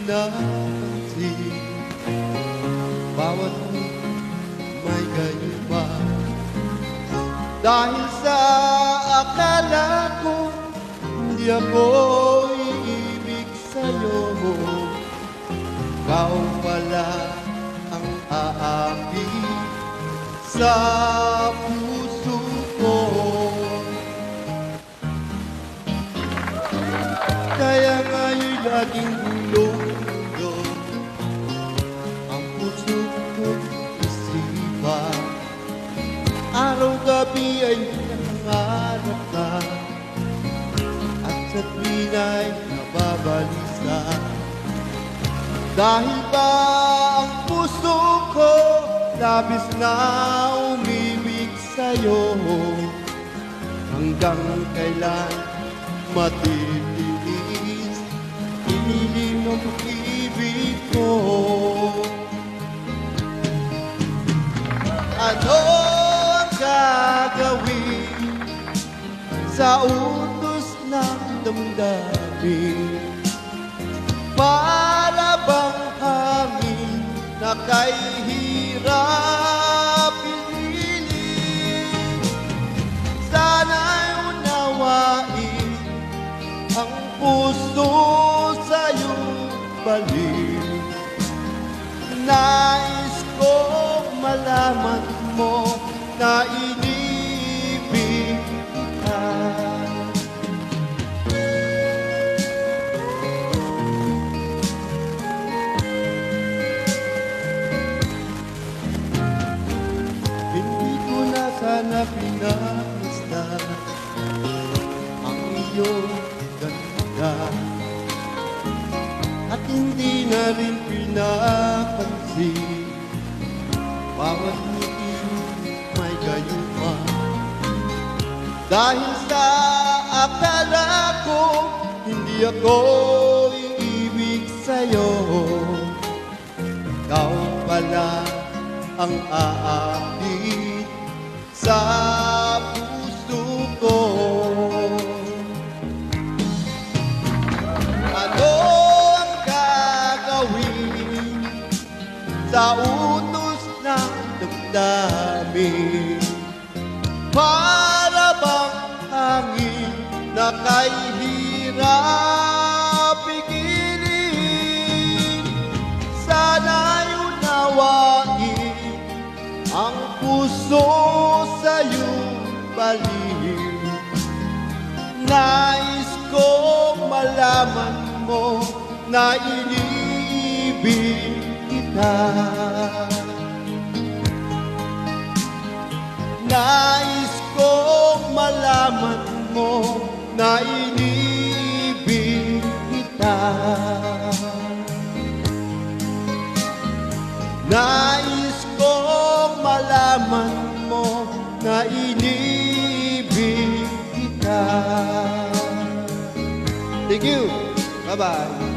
pinapansin. Bawat may ganyan pa, dahil sa akala ko hindi ako iibig sa'yo. Ikaw pala ang aakit sa puso ko. Kaya nga'y laging gulong-gulong ang puso ko'y isipan. Araw-gabi ay nangangarap ka, at sa tuwin ay nababalisa. Dahil ba ang puso ko labis na umibig sa'yo? Hanggang kailan matitiis inilim ang ibig ko? Ano ang gagawin sa utos ng damdamin? Para bang hangin na kay hirap piliin? Sana'y unawain ang puso sa'yong balik. Nais kong malaman mo na inibig ka. Hindi ko na sana pinagmasdan ang iyong ganda, at hindi na rin pinapansin bawat ngiti may gayuma. Dahil sa akala ko hindi ako iibig sa'yo, ikaw pala ang aakit sa puso ko. Ano ang gagawin sa utos ng damdamin? Para bang hangin na kay hirap pigilin? Sana'y unawain ang puso sa'yong balik. Nais kong malaman mo na inibig kita. Nais kong malaman mo na inibig kita. Nais kong malaman mo na inibig kita. Thank you. Bye-bye.